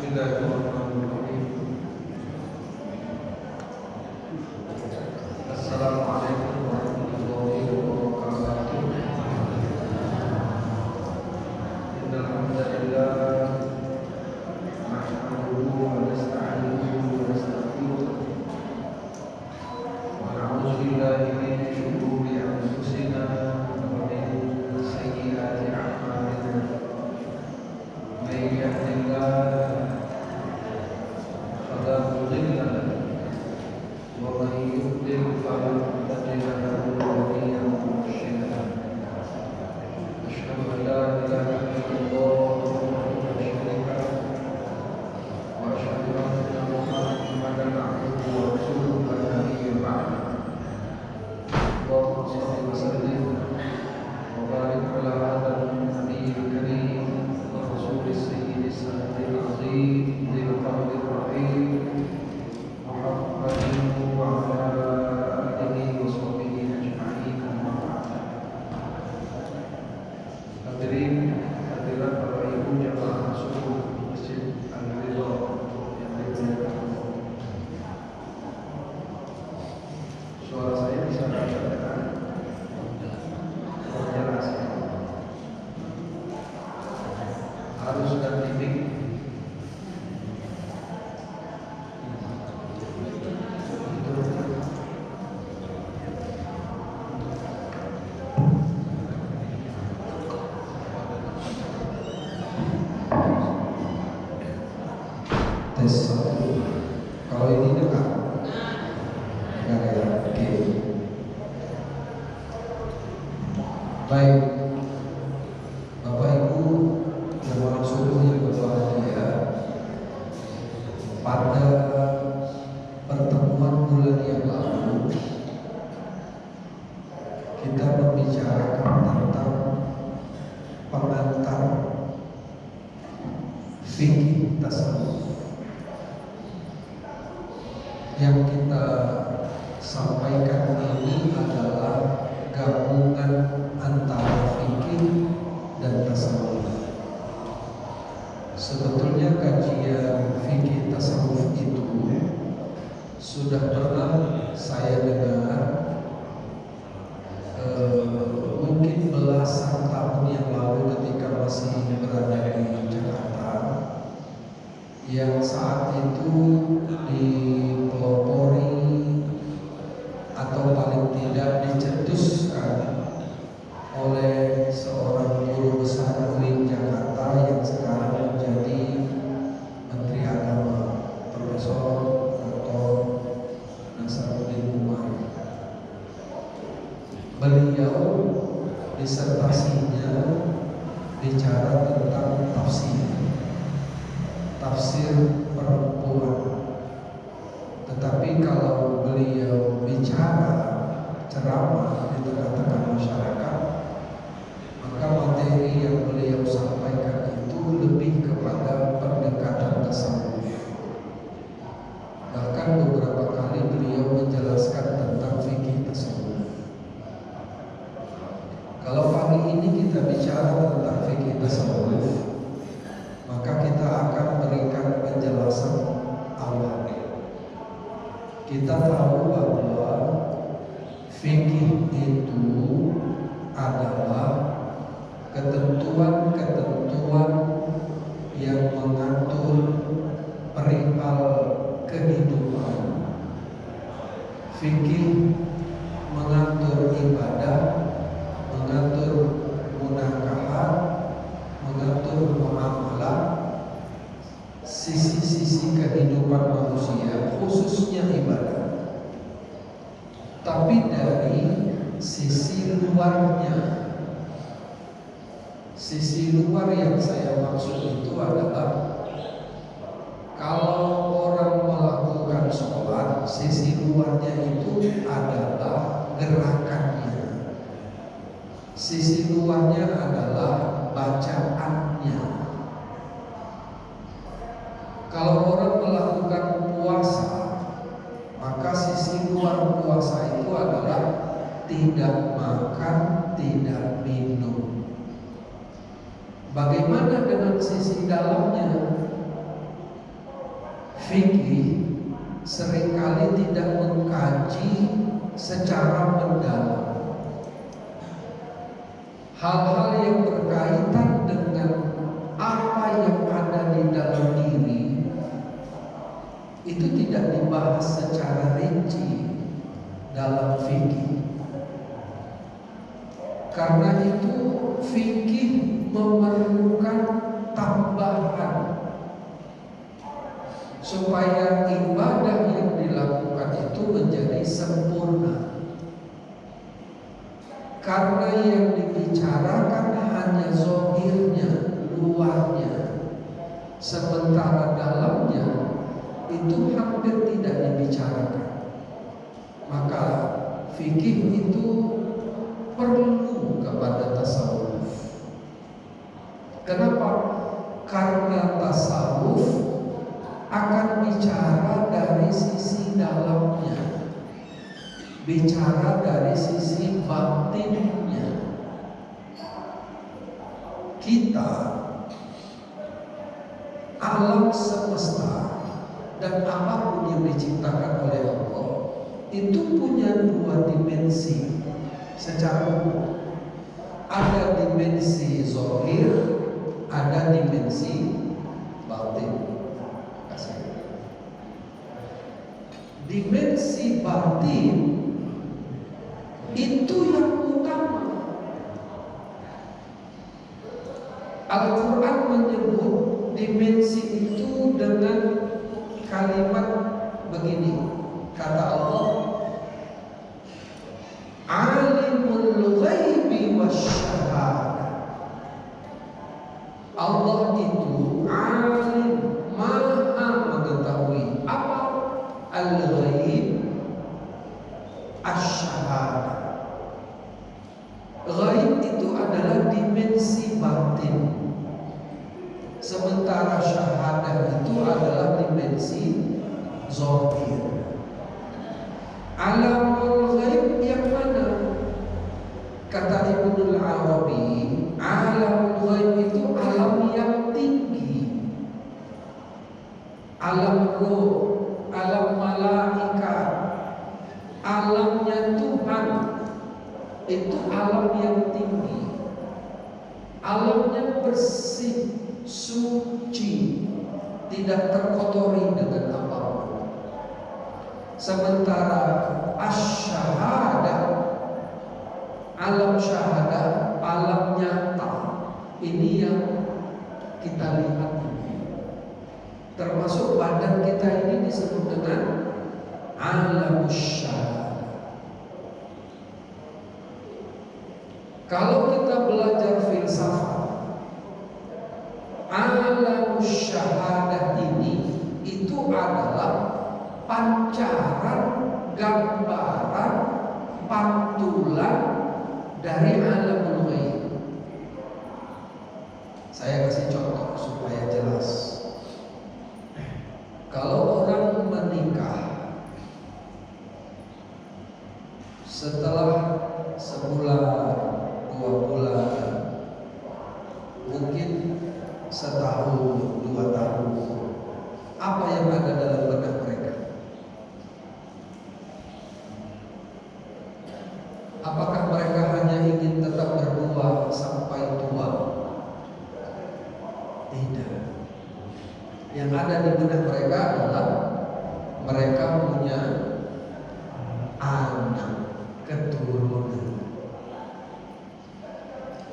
Bismillahirrahmanirrahim. Assalamualaikum warahmatullahi wabarakatuh. Innal hamdalillah nahmaduhu wa nasta'inuhu wa nastaghfiruh wa na'udzu billahi min shururi anfusina wa min sayyiati a'malina. May yahdihillahu فلا مضل له ومن يضلل فلا تجد له وليا مرشدا أشهد أن لا إله إلا الله وحده لا شريك له وأشهد أن محمدا عبده ورسوله لا نبي بعده اللهم صل وسلم وبارك على هذا النبي الكريم والرسول السيد السند العظيم ذي القلب الرحيم محمد وعلى آله وصحبه أجمعين. Hadirin hadirat Bapak Ibu jamaah subuh Masjid Al-Ridha yang dimuliakan Allah. Suara saya bisa terdengar? Jelas ya? Harus ganti mic. Tes satu. Kalau ini dekat, enggak ya? Oke. Baik, Bapak Ibu jamaah subuh yang berbahagia, pada pertemuan bulan yang lalu kita membicarakan tentang pengantar fikih tasawuf. Yang kita sampaikan ini adalah gabungan antara fikih dan tasawuf. Sebetulnya kajian fikih tasawuf itu sudah pernah saya dengar mungkin belasan tahun yang lalu ketika masih berada di Jakarta, yang saat itu dipelopori atau paling tidak dicetuskan oleh seorang guru besar UIN Jakarta yang sekarang menjadi Menteri Agama, Profesor Dr. Nasaruddin Umar. Beliau disertasinya bicara tentang tafsir perempuan. Tetapi kalau beliau bicara ceramah di tengah-tengah masyarakat, maka materi yang beliau sampaikan itu lebih kepada pendekatan tasawuf. Bahkan beberapa kali beliau menjelaskan tentang fikih tasawuf. Kalau pagi ini kita bicara tentang fikih tasawuf, maka kita akan berikan penjelasan awal. Kita tahu bahwa fikih itu adalah ketentuan-ketentuan yang mengatur perihal kehidupan. Fikih mengatur ibadah, mengatur munakahat, mengatur muamalah, sisi-sisi kehidupan manusia, khususnya ibadah. Tapi dari sisi luar yang saya maksud itu adalah kalau orang melakukan sholat, sisi luarnya itu adalah gerakannya, sisi luarnya adalah bacaannya. Kalau orang melakukan puasa, maka sisi luar puasa itu adalah tidak makan, tidak minum. Bagaimana dengan sisi dalamnya? fikih seringkali tidak mengkaji secara mendalam hal-hal yang berkaitan dengan apa yang ada di dalam diri. Itu tidak dibahas secara rinci dalam fikih. Karena itu fikih memerlukan tambahan supaya ibadah yang dilakukan itu menjadi sempurna. Karena yang dibicarakan hanya zahirnya, luarnya, sementara dalamnya itu hampir tidak dibicarakan. Maka fikih itu perlu kepada tasawuf. Kenapa? Karena tasawuf akan bicara dari sisi dalamnya, bicara dari sisi batinnya. Kita, alam semesta dan apapun yang diciptakan oleh Allah itu punya dua dimensi secara umum. Ada dimensi zahir, ada dimensi batin. Dimensi batin itu yang utama. Al-Quran menyebut dimensi itu dengan kalimat begini. Kata Allah, Alimul ghaibi wasyahadah. Allah itu alim, maha mengetahui apa al-ghaib, asy-syahadah. Ghaib itu adalah dimensi batin, sementara syahadah itu adalah dimensi zahir. Alamul ghaib yang mana? Kata Ibnul Arabi, alamul ghaib itu alam yang tinggi, alam roh, alam malaikat, alamnya Tuhan. Itu alam yang tinggi, alamnya bersih, suci, tidak terkotori dengan apapun. Sementara asy-syahadah, alam syahadah, alam nyata, ini yang kita lihat. Termasuk badan kita ini disebut dengan alam syahadah. Kalau kita belajar filsafat, alam syahadah ini itu adalah pancaran, gambaran, pantulan dari alamul ghaib. Saya kasih contoh supaya jelas. Kalau orang menikah, setelah sebulan, 2 bulan, mungkin setahun, 2 tahun, apa yang ada dalam benak mereka? Apakah mereka hanya ingin tetap berdua sampai tua? Tidak. Yang ada di benak mereka adalah mereka punya anak, keturunan.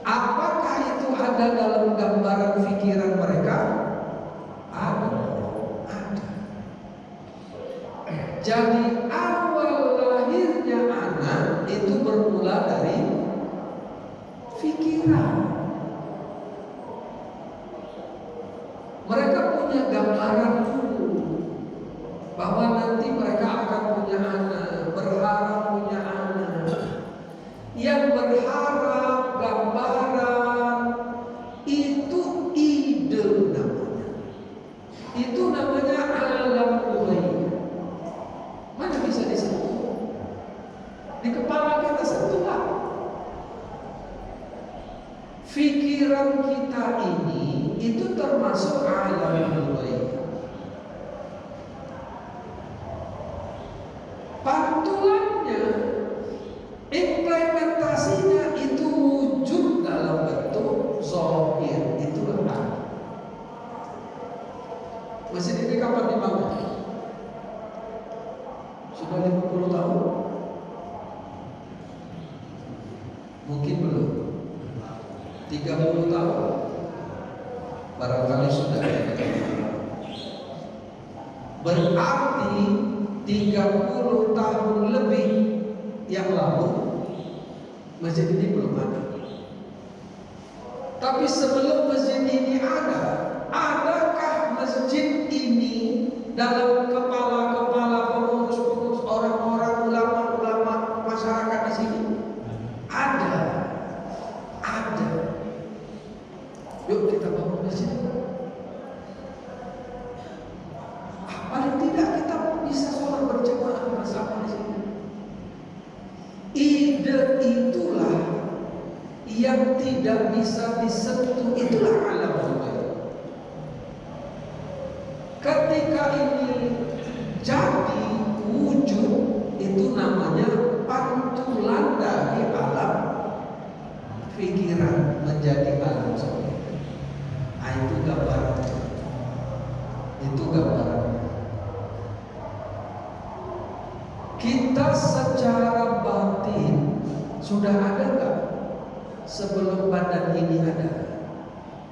Apakah itu ada dalam gambaran pikiran mereka? Ada. Jadi awal lahirnya anak itu bermula dari pikiran. Mereka punya gambaran dulu bahwa nanti mereka akan punya anak, berharap punya anak. Yang berharap gambaran itu ide namanya. Itu namanya alam ghaib. Mana bisa disentuh? Di kepala kita sentuhlah. Pikiran kita ini itu termasuk alam ghaib. Masjid ini kapan dibangun? Sudah 50 tahun? Mungkin belum. 30 tahun? Barangkali sudah. Berarti 30 tahun lebih yang lalu masjid ini belum ada. Tapi sebelum masjid ini ada, adakah masjid ini dalam kepala-kepala pengurus-pengurus, orang-orang, ulama-ulama masyarakat di sini? Ada. Yuk kita bangun masjid. Paling tidak kita bisa sholat berjamaah bersama di sini. Ide itulah yang tidak bisa disentuh, itulah alam ghaib. Ketika ini jadi wujud, itu namanya pantulan dari alam pikiran menjadi alam ghaib. Itu gambaran. Itu gambaran. Kita secara batin sudah ada nggak sebelum badan ini ada?